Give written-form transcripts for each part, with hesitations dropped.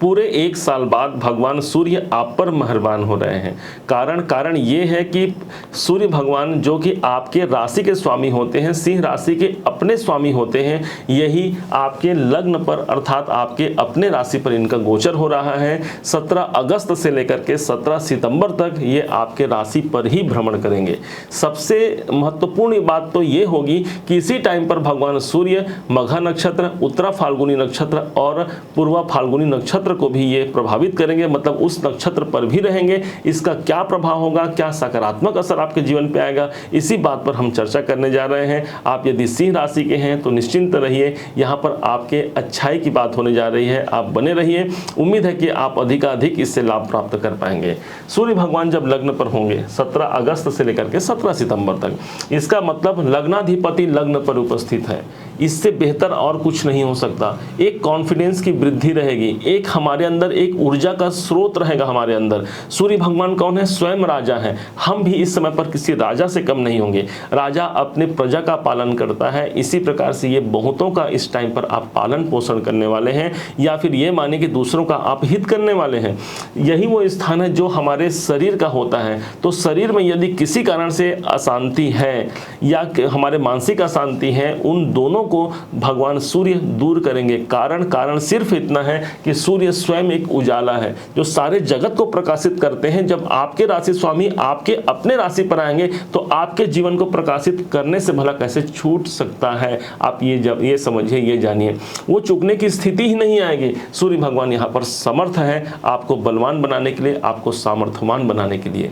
पूरे 1 साल बाद भगवान सूर्य आप पर मेहरबान हो रहे हैं। कारण ये है कि सूर्य भगवान जो कि आपके राशि के स्वामी होते हैं, सिंह राशि के अपने स्वामी होते हैं, यही आपके लग्न पर अर्थात आपके अपने राशि पर इनका गोचर हो रहा है। 17 अगस्त से लेकर के 17 सितंबर तक ये आपके राशि पर ही भ्रमण करेंगे। सबसे महत्वपूर्ण बात तो ये होगी कि इसी टाइम पर भगवान सूर्य मघा नक्षत्र, उत्तरा फाल्गुनी नक्षत्र और पूर्वा फाल्गुनी नक्षत्र को भी ये प्रभावित करेंगे, मतलब उस नक्षत्र पर भी रहेंगे। इसका क्या प्रभाव होगा, क्या सकारात्मक असर आपके जीवन पे आएगा, इसी बात पर हम चर्चा करने जा रहे हैं। आप यदि सिंह राशि के हैं तो निश्चिंत रहिए, यहाँ पर आपके अच्छाई की बात होने जा रही है। आप बने रहिए, उम्मीद है कि आप अधिकाधिक इससे लाभ प्राप्त कर पाएंगे। सूर्य भगवान जब लग्न पर होंगे 17 अगस्त से लेकर के 17 सितंबर तक, इसका मतलब लग्नाधिपति लग्न पर उपस्थित है। इससे बेहतर और कुछ नहीं हो सकता। एक कॉन्फिडेंस की वृद्धि रहेगी, एक हमारे अंदर एक ऊर्जा का स्रोत रहेगा हमारे अंदर। सूर्य भगवान कौन है? स्वयं राजा है। हम भी इस समय पर किसी राजा से कम नहीं होंगे। राजा अपने प्रजा का पालन करता है, इसी प्रकार से ये बहुतों का इस टाइम पर आप पालन पोषण करने वाले हैं, या फिर ये माने कि दूसरों का आप हित करने वाले हैं। यही वो स्थान है जो हमारे शरीर का होता है। तो शरीर में यदि किसी कारण से अशांति है या हमारे मानसिक अशांति है, उन दोनों को भगवान सूर्य दूर करेंगे। कारण सिर्फ इतना है कि सूर्य स्वयं एक उजाला है जो सारे जगत को प्रकाशित करते हैं। जब आपके राशि स्वामी आपके अपने राशि पर आएंगे तो आपके जीवन को प्रकाशित करने से भला कैसे छूट सकता है? आप ये समझिए, ये जानिए, वो चूकने की स्थिति ही नहीं आएगी। सूर्य भगवान यहाँ पर समर्थ है आपको बलवान बनाने के लिए, आपको सामर्थ्यवान बनाने के लिए।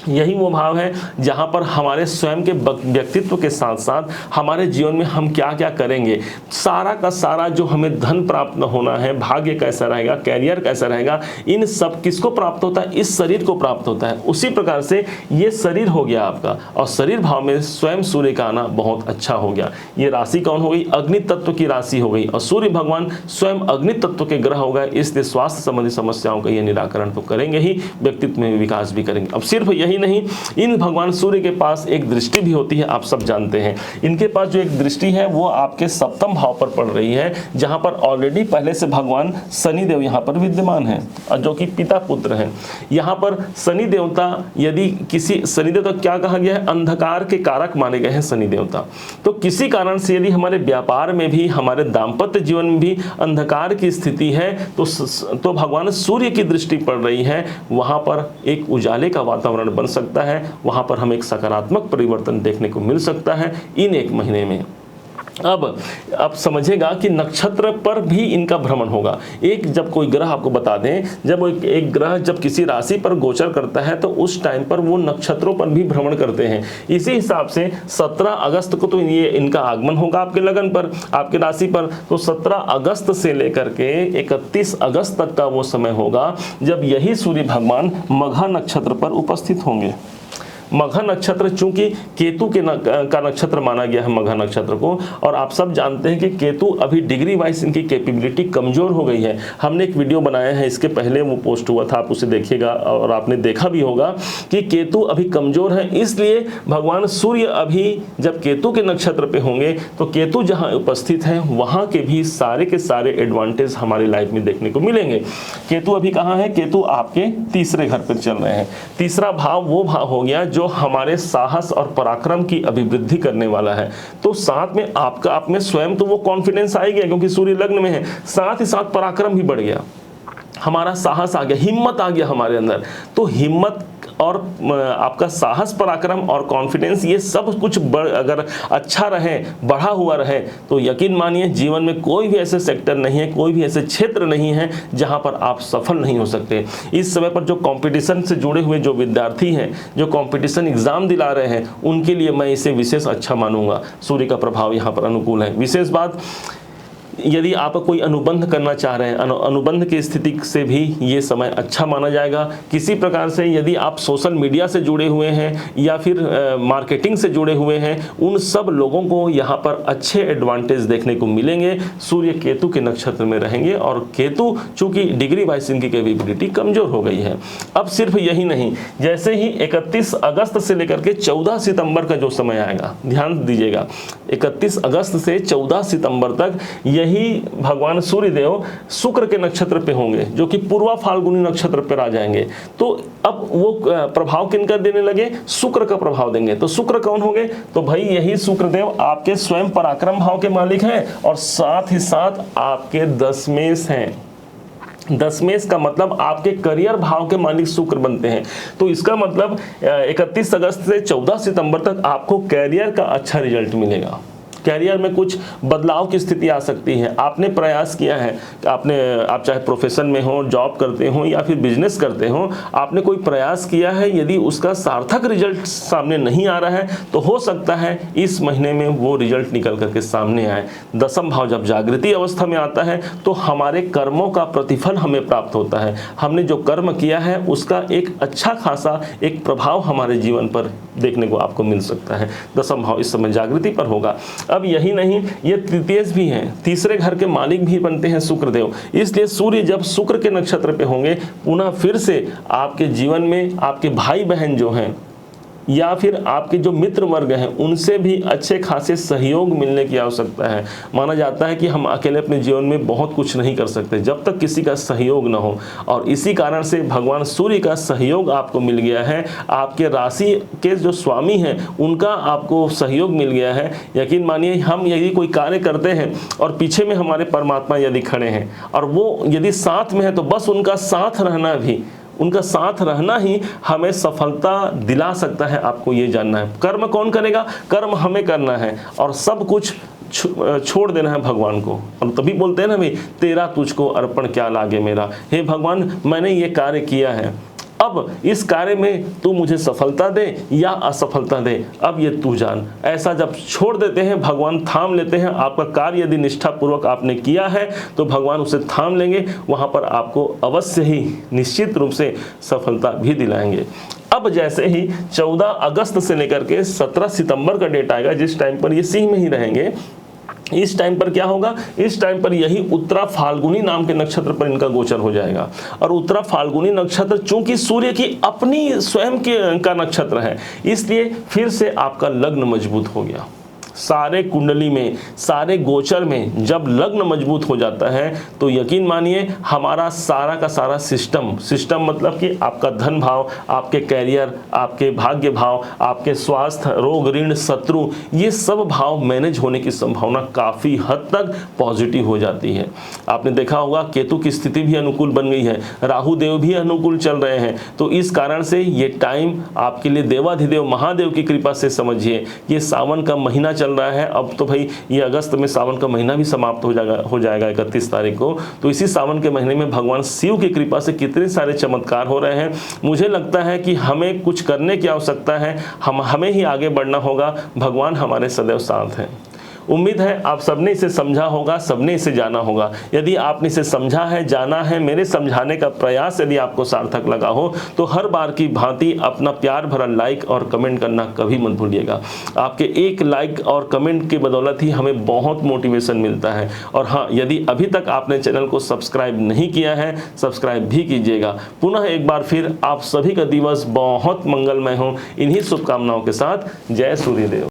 यही वो भाव है जहाँ पर हमारे स्वयं के व्यक्तित्व के साथ साथ हमारे जीवन में हम क्या क्या करेंगे, सारा का सारा जो हमें धन प्राप्त होना है, भाग्य कैसा रहेगा, कैरियर कैसा रहेगा, इन सब किसको प्राप्त होता है? इस शरीर को प्राप्त होता है। उसी प्रकार से ये शरीर हो गया आपका, और शरीर भाव में स्वयं सूर्य का आना बहुत अच्छा हो गया। ये राशि कौन हो गई? अग्नि तत्व की राशि हो गई, और सूर्य भगवान स्वयं अग्नि तत्व के ग्रह हो गए। इसलिए स्वास्थ्य संबंधी समस्याओं का ये निराकरण तो करेंगे ही, व्यक्तित्व में विकास भी करेंगे। अब सिर्फ यही नहीं, इन भगवान सूर्य के पास एक दृष्टि भी होती है, आप सब जानते हैं। इनके पास जो एक दृष्टि है वो आपके सप्तम भाव पर पड़ रही है, जहां पर ऑलरेडी पहले से भगवान शनिदेव यहां पर विद्यमान है, और जो कि पिता पुत्र हैं। यहां पर शनि देवता, यदि किसी शनि देवता क्या कहा गया है? अंधकार के कारक माने गए हैं शनि देवता। तो किसी कारण से यदि हमारे व्यापार में भी, हमारे दाम्पत्य जीवन में भी अंधकार की स्थिति है तो भगवान सूर्य की दृष्टि पड़ रही है, वहां पर एक उजाले का वातावरण बन सकता है, वहां पर हमें एक सकारात्मक परिवर्तन देखने को मिल सकता है इन 1 महीने में। अब समझेगा कि नक्षत्र पर भी इनका भ्रमण होगा। एक जब कोई ग्रह, आपको बता दें, जब एक ग्रह जब किसी राशि पर गोचर करता है तो उस टाइम पर वो नक्षत्रों पर भी भ्रमण करते हैं। इसी हिसाब से 17 अगस्त को तो ये इनका आगमन होगा आपके लगन पर, आपके राशि पर। तो 17 अगस्त से लेकर के 31 अगस्त तक का वो समय होगा जब यही सूर्य भगवान मघा नक्षत्र पर उपस्थित होंगे। मघा नक्षत्र चूंकि केतु का नक्षत्र माना गया है मघा नक्षत्र को, और आप सब जानते हैं कि केतु अभी डिग्री वाइज इनकी कैपेबिलिटी कमजोर हो गई है। हमने एक वीडियो बनाया है, इसके पहले वो पोस्ट हुआ था, आप उसे देखिएगा, और आपने देखा भी होगा कि केतु अभी कमजोर है। इसलिए भगवान सूर्य अभी जब केतु के नक्षत्र पे होंगे तो केतु जहाँ उपस्थित है वहाँ के भी सारे के सारे एडवांटेज हमारे लाइफ में देखने को मिलेंगे। केतु अभी कहाँ है? केतु आपके तीसरे घर पर चल रहे हैं। तीसरा भाव वो भाव हो गया जो हमारे साहस और पराक्रम की अभिवृद्धि करने वाला है। तो साथ में आपका, आप में स्वयं तो वो कॉन्फिडेंस आ गया क्योंकि सूर्य लग्न में है, साथ ही साथ पराक्रम भी बढ़ गया, हमारा साहस आ गया, हिम्मत आ गया हमारे अंदर। तो हिम्मत और आपका साहस, पराक्रम और कॉन्फिडेंस, ये सब कुछ अगर अच्छा रहे, बढ़ा हुआ रहे, तो यकीन मानिए जीवन में कोई भी ऐसे सेक्टर नहीं है, कोई भी ऐसे क्षेत्र नहीं है जहां पर आप सफल नहीं हो सकते। इस समय पर जो कंपटीशन से जुड़े हुए जो विद्यार्थी हैं, जो कंपटीशन एग्जाम दिला रहे हैं, उनके लिए मैं इसे विशेष अच्छा मानूंगा। सूर्य का प्रभाव यहाँ पर अनुकूल है। विशेष बात, यदि आप कोई अनुबंध करना चाह रहे हैं, अनुबंध की स्थिति से भी ये समय अच्छा माना जाएगा। किसी प्रकार से यदि आप सोशल मीडिया से जुड़े हुए हैं या फिर मार्केटिंग से जुड़े हुए हैं, उन सब लोगों को यहाँ पर अच्छे एडवांटेज देखने को मिलेंगे। सूर्य केतु के नक्षत्र में रहेंगे, और केतु चूंकि डिग्री वाइज इनकी कैपेबिलिटी कमजोर हो गई है। अब सिर्फ यही नहीं, जैसे ही 31 अगस्त से लेकर के 14 सितंबर का जो समय आएगा, ध्यान दीजिएगा, 31 अगस्त से 14 सितंबर तक यही भगवान सूर्यदेव शुक्र के नक्षत्र पे होंगे, जो कि पूर्वा फाल्गुनी नक्षत्र पर आ जाएंगे। तो अब वो प्रभाव किनका देने लगे? शुक्र का प्रभाव देंगे। तो शुक्र कौन होंगे? तो भाई यही शुक्रदेव आपके स्वयं पराक्रम भाव के मालिक हैं और साथ ही साथ आपके दशमेश हैं। दशमेश का मतलब आपके करियर भाव के मालिक शुक्र बनते हैं। तो इसका मतलब 31 अगस्त से 14 सितंबर तक आपको कैरियर का अच्छा रिजल्ट मिलेगा। कैरियर में कुछ बदलाव की स्थिति आ सकती है। आपने प्रयास किया है, आप चाहे प्रोफेशन में हो, जॉब करते हो या फिर बिजनेस करते हो, आपने कोई प्रयास किया है, यदि उसका सार्थक रिजल्ट सामने नहीं आ रहा है तो हो सकता है इस महीने में वो रिजल्ट निकल करके सामने आए। दशम भाव जब जागृति अवस्था में आता है तो हमारे कर्मों का प्रतिफल हमें प्राप्त होता है। हमने जो कर्म किया है उसका एक अच्छा खासा एक प्रभाव हमारे जीवन पर देखने को आपको मिल सकता है। दशम भाव इस समय जागृति पर होगा। अब यही नहीं, ये तृतीयेश भी हैं, तीसरे घर के मालिक भी बनते हैं शुक्रदेव। इसलिए सूर्य जब शुक्र के नक्षत्र पे होंगे, पुनः फिर से आपके जीवन में आपके भाई बहन जो हैं या फिर आपके जो मित्र वर्ग हैं उनसे भी अच्छे खासे सहयोग मिलने की आवश्यकता है। माना जाता है कि हम अकेले अपने जीवन में बहुत कुछ नहीं कर सकते जब तक किसी का सहयोग न हो, और इसी कारण से भगवान सूर्य का सहयोग आपको मिल गया है। आपके राशि के जो स्वामी हैं उनका आपको सहयोग मिल गया है। यकीन मानिए, हम यदि कोई कार्य करते हैं और पीछे में हमारे परमात्मा यदि खड़े हैं और वो यदि साथ में है तो बस उनका साथ रहना ही हमें सफलता दिला सकता है। आपको ये जानना है, कर्म कौन करेगा? कर्म हमें करना है और सब कुछ छोड़ देना है भगवान को। हम तभी बोलते हैं ना भाई, तेरा तुझको अर्पण क्या लागे मेरा। हे भगवान, मैंने ये कार्य किया है, अब इस कार्य में तू मुझे सफलता दे या असफलता दे, अब ये तू जान। ऐसा जब छोड़ देते हैं, भगवान थाम लेते हैं। आपका कार्य यदि निष्ठापूर्वक आपने किया है तो भगवान उसे थाम लेंगे, वहाँ पर आपको अवश्य ही निश्चित रूप से सफलता भी दिलाएंगे। अब जैसे ही 14 अगस्त से लेकर के 17 सितंबर का डेट आएगा, जिस टाइम पर ये सिंह में ही रहेंगे, इस टाइम पर क्या होगा? इस टाइम पर यही उत्तरा फाल्गुनी नाम के नक्षत्र पर इनका गोचर हो जाएगा। और उत्तरा फाल्गुनी नक्षत्र चूंकि सूर्य की अपनी स्वयं का नक्षत्र है, इसलिए फिर से आपका लग्न मजबूत हो गया। सारे कुंडली में, सारे गोचर में जब लग्न मजबूत हो जाता है तो यकीन मानिए हमारा सारा का सारा सिस्टम मतलब कि आपका धन भाव, आपके कैरियर, आपके भाग्य भाव, आपके स्वास्थ्य, रोग, ऋण, शत्रु, ये सब भाव मैनेज होने की संभावना काफ़ी हद तक पॉजिटिव हो जाती है। आपने देखा होगा केतु की स्थिति भी अनुकूल बन गई है, राहु देव भी अनुकूल चल रहे हैं। तो इस कारण से ये टाइम आपके लिए देवाधिदेव महादेव की कृपा से समझिए, ये सावन का महीना चल रहा है। अब तो भाई ये अगस्त में सावन का महीना भी समाप्त हो जाएगा 31 तारीख को। तो इसी सावन के महीने में भगवान शिव की कृपा से कितने सारे चमत्कार हो रहे हैं। मुझे लगता है कि हमें कुछ करने की आवश्यकता है, हमें ही आगे बढ़ना होगा। भगवान हमारे सदैव साथ हैं। उम्मीद है आप सबने इसे समझा होगा, सबने इसे जाना होगा। यदि आपने इसे समझा है, जाना है, मेरे समझाने का प्रयास यदि आपको सार्थक लगा हो तो हर बार की भांति अपना प्यार भरा लाइक और कमेंट करना कभी मत भूलिएगा। आपके एक लाइक और कमेंट की बदौलत ही हमें बहुत मोटिवेशन मिलता है। और हाँ, यदि अभी तक आपने चैनल को सब्सक्राइब नहीं किया है, सब्सक्राइब भी कीजिएगा। पुनः एक बार फिर आप सभी का दिवस बहुत मंगलमय हो। इन्हीं शुभकामनाओं के साथ जय सूर्यदेव।